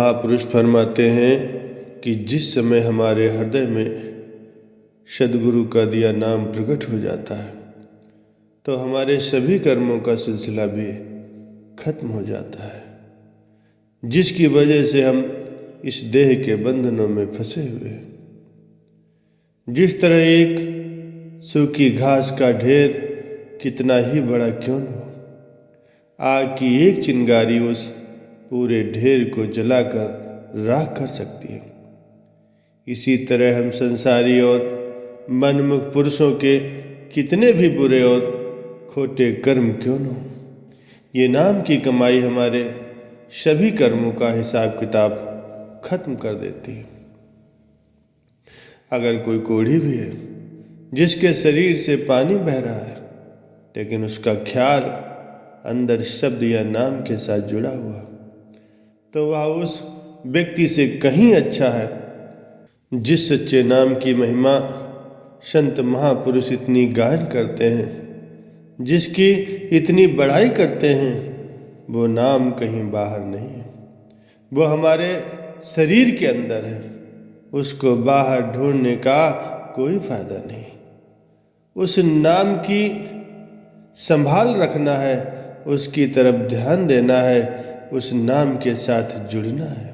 महापुरुष फरमाते हैं कि जिस समय हमारे हृदय में सद्गुरु का दिया नाम प्रकट हो जाता है तो हमारे सभी कर्मों का सिलसिला भी खत्म हो जाता है, जिसकी वजह से हम इस देह के बंधनों में फंसे हुए हैं। जिस तरह एक सूखी घास का ढेर कितना ही बड़ा क्यों न हो, आग की एक चिंगारी उस पूरे ढेर को जलाकर राख कर सकती है। इसी तरह हम संसारी और मनमुख पुरुषों के कितने भी बुरे और खोटे कर्म क्यों न हो, ये नाम की कमाई हमारे सभी कर्मों का हिसाब किताब खत्म कर देती है। अगर कोई कोढ़ी भी है जिसके शरीर से पानी बह रहा है लेकिन उसका ख्याल अंदर शब्द या नाम के साथ जुड़ा हुआ, तो वह उस व्यक्ति से कहीं अच्छा है जिस सच्चे नाम की महिमा संत महापुरुष इतनी गायन करते हैं, जिसकी इतनी बड़ाई करते हैं। वो नाम कहीं बाहर नहीं है, वो हमारे शरीर के अंदर है। उसको बाहर ढूंढने का कोई फायदा नहीं। उस नाम की संभाल रखना है, उसकी तरफ ध्यान देना है, उस नाम के साथ जुड़ना है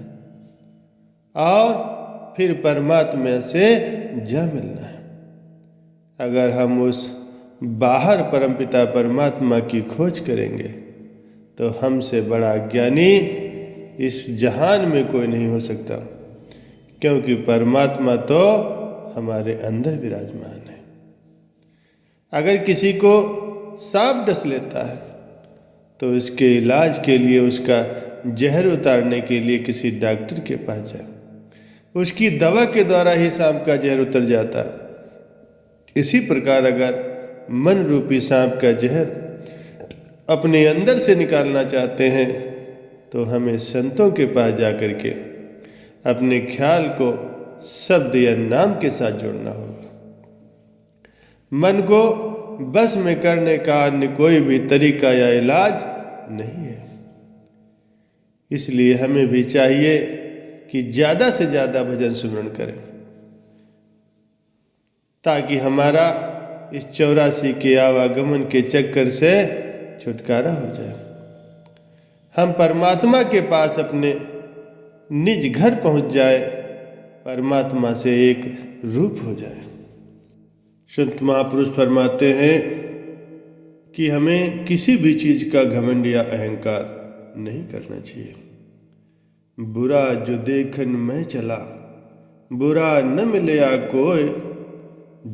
और फिर परमात्मा से जा मिलना है। अगर हम उस बाहर परमपिता परमात्मा की खोज करेंगे तो हमसे बड़ा ज्ञानी इस जहान में कोई नहीं हो सकता, क्योंकि परमात्मा तो हमारे अंदर विराजमान है। अगर किसी को सांप डस लेता है तो इसके इलाज के लिए उसका जहर उतारने के लिए किसी डॉक्टर के पास जाए, उसकी दवा के द्वारा ही सांप का जहर उतर जाता है। इसी प्रकार अगर मन रूपी सांप का जहर अपने अंदर से निकालना चाहते हैं तो हमें संतों के पास जाकर के अपने ख्याल को शब्द या नाम के साथ जोड़ना होगा। मन को बस में करने का अन्य कोई भी तरीका या इलाज नहीं है। इसलिए हमें भी चाहिए कि ज़्यादा से ज़्यादा भजन सुमरण करें ताकि हमारा इस 84 के आवागमन के चक्कर से छुटकारा हो जाए। हम परमात्मा के पास अपने निज घर पहुंच जाए, परमात्मा से एक रूप हो जाए। संत महापुरुष फरमाते हैं कि हमें किसी भी चीज़ का घमंड या अहंकार नहीं करना चाहिए। बुरा जो देखन मैं चला, बुरा न मिलया कोई,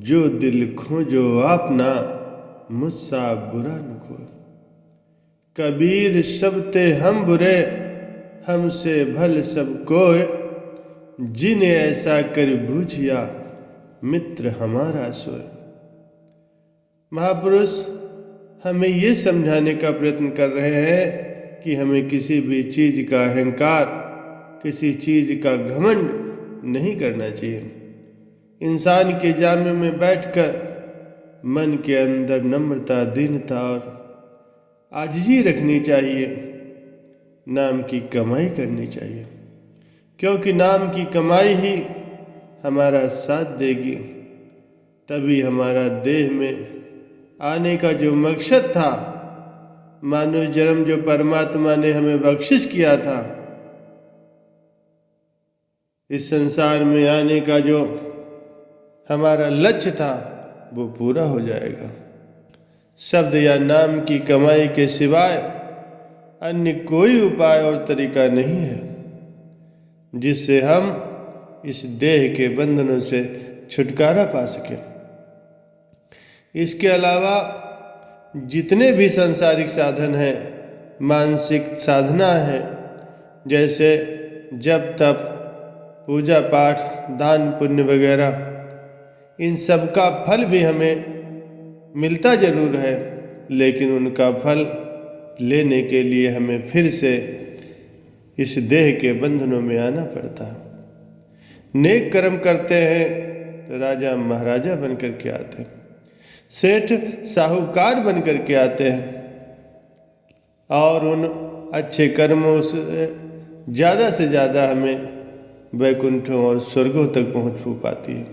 जो दिल खोजो आपना, मुझसा बुरा न कोई। कबीर सबते हम बुरे, हमसे भल सब कोय, जिन्हें ऐसा कर बूझिया, मित्र हमारा सोय। महापुरुष हमें ये समझाने का प्रयत्न कर रहे हैं कि हमें किसी भी चीज़ का अहंकार, किसी चीज़ का घमंड नहीं करना चाहिए। इंसान के जामे में बैठकर मन के अंदर नम्रता, दीनता और आजिज़ी रखनी चाहिए। नाम की कमाई करनी चाहिए, क्योंकि नाम की कमाई ही हमारा साथ देगी। तभी हमारा देह में आने का जो मकसद था, मानव जन्म जो परमात्मा ने हमें बख्शिश किया था, इस संसार में आने का जो हमारा लक्ष्य था, वो पूरा हो जाएगा। शब्द या नाम की कमाई के सिवाय अन्य कोई उपाय और तरीका नहीं है जिससे हम इस देह के बंधनों से छुटकारा पा सकें। इसके अलावा जितने भी सांसारिक साधन हैं, मानसिक साधना है, जैसे जप तप, पूजा पाठ, दान पुण्य वगैरह, इन सब का फल भी हमें मिलता जरूर है, लेकिन उनका फल लेने के लिए हमें फिर से इस देह के बंधनों में आना पड़ता है। नेक कर्म करते हैं तो राजा महाराजा बनकर के आते हैं, सेठ साहूकार बनकर के आते हैं और उन अच्छे कर्मों से ज़्यादा से ज़्यादा हमें वैकुंठों और स्वर्गों तक पहुँच पाती है।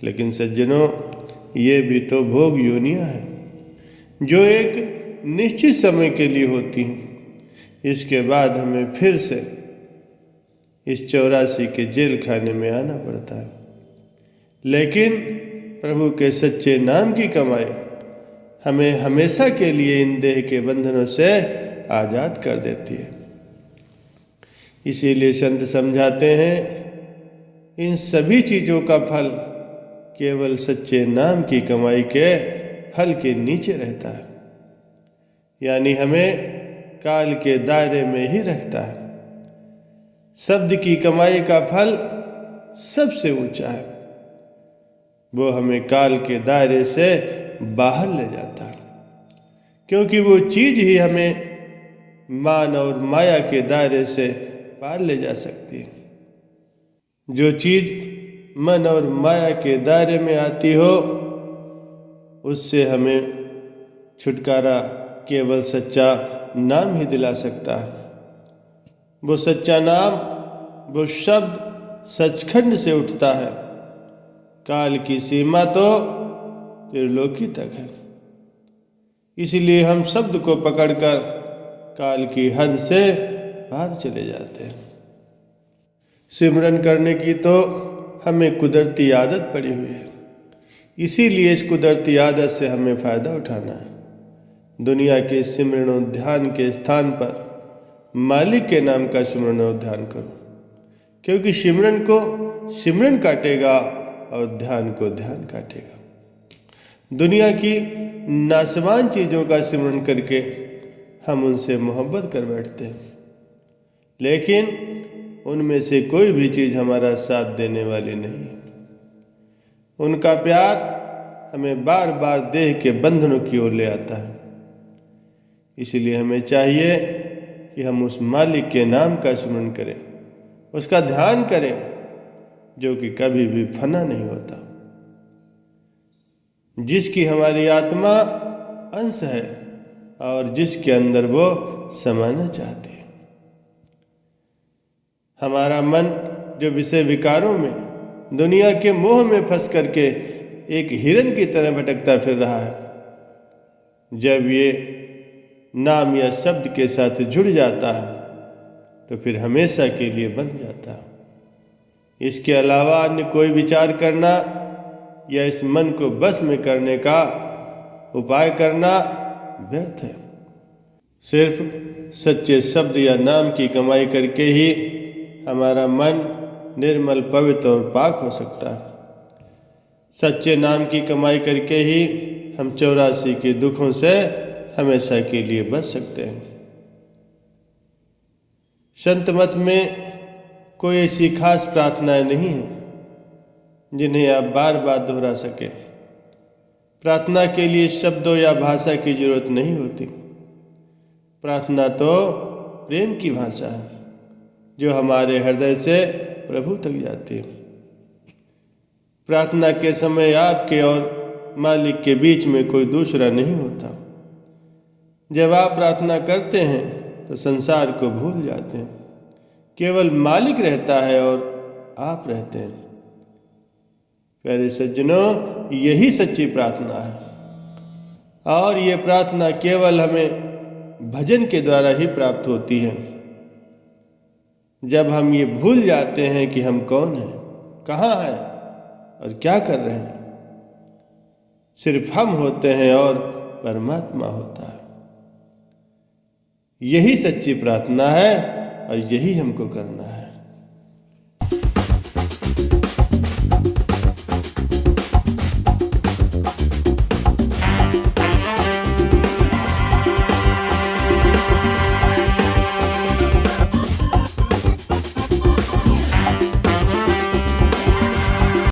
लेकिन सज्जनों, ये भी तो भोग योनियाँ हैं जो एक निश्चित समय के लिए होती हैं। इसके बाद हमें फिर से इस 84 के जेल खाने में आना पड़ता है। लेकिन प्रभु के सच्चे नाम की कमाई हमें हमेशा के लिए इन देह के बंधनों से आज़ाद कर देती है। इसीलिए संत समझाते हैं, इन सभी चीज़ों का फल केवल सच्चे नाम की कमाई के फल के नीचे रहता है, यानी हमें काल के दायरे में ही रखता है। शब्द की कमाई का फल सबसे ऊंचा है, वो हमें काल के दायरे से बाहर ले जाता है, क्योंकि वो चीज़ ही हमें मान और माया के दायरे से पार ले जा सकती है। जो चीज़ मन और माया के दायरे में आती हो, उससे हमें छुटकारा केवल सच्चा नाम ही दिला सकता है। वो सच्चा नाम, वो शब्द सचखंड से उठता है। काल की सीमा तो त्रिलोकी तक है। इसलिए हम शब्द को पकड़कर काल की हद से बाहर चले जाते हैं। सिमरन करने की तो हमें कुदरती आदत पड़ी हुई है, इसीलिए इस कुदरती आदत से हमें फ़ायदा उठाना है। दुनिया के सिमरन और ध्यान के स्थान पर मालिक के नाम का सिमरन और ध्यान करो, क्योंकि सिमरन को सिमरन काटेगा और ध्यान को ध्यान काटेगा। दुनिया की नासवान चीज़ों का सिमरन करके हम उनसे मोहब्बत कर बैठते हैं, लेकिन उनमें से कोई भी चीज़ हमारा साथ देने वाली नहीं है। उनका प्यार हमें बार बार देह के बंधनों की ओर ले आता है। इसलिए हमें चाहिए कि हम उस मालिक के नाम का स्मरण करें, उसका ध्यान करें, जो कि कभी भी फना नहीं होता, जिसकी हमारी आत्मा अंश है और जिसके अंदर वो समाना चाहते हैं। हमारा मन जो विषय विकारों में, दुनिया के मोह में फंस करके एक हिरन की तरह भटकता फिर रहा है, जब ये नाम या शब्द के साथ जुड़ जाता है तो फिर हमेशा के लिए बन जाता है। इसके अलावा अन्य कोई विचार करना या इस मन को बस में करने का उपाय करना व्यर्थ है। सिर्फ सच्चे शब्द या नाम की कमाई करके ही हमारा मन निर्मल, पवित्र और पाक हो सकता है। सच्चे नाम की कमाई करके ही हम 84 के दुखों से हमेशा के लिए बच सकते हैं। संत मत में कोई ऐसी खास प्रार्थनाएं नहीं हैं जिन्हें आप बार बार दोहरा सके। प्रार्थना के लिए शब्दों या भाषा की जरूरत नहीं होती। प्रार्थना तो प्रेम की भाषा है जो हमारे हृदय से प्रभु तक जाती है। प्रार्थना के समय आपके और मालिक के बीच में कोई दूसरा नहीं होता। जब आप प्रार्थना करते हैं तो संसार को भूल जाते हैं, केवल मालिक रहता है और आप रहते हैं। प्यारे सज्जनों, यही सच्ची प्रार्थना है और ये प्रार्थना केवल हमें भजन के द्वारा ही प्राप्त होती है। जब हम ये भूल जाते हैं कि हम कौन हैं, कहाँ हैं और क्या कर रहे हैं, सिर्फ हम होते हैं और परमात्मा होता है। यही सच्ची प्रार्थना है और यही हमको करना है।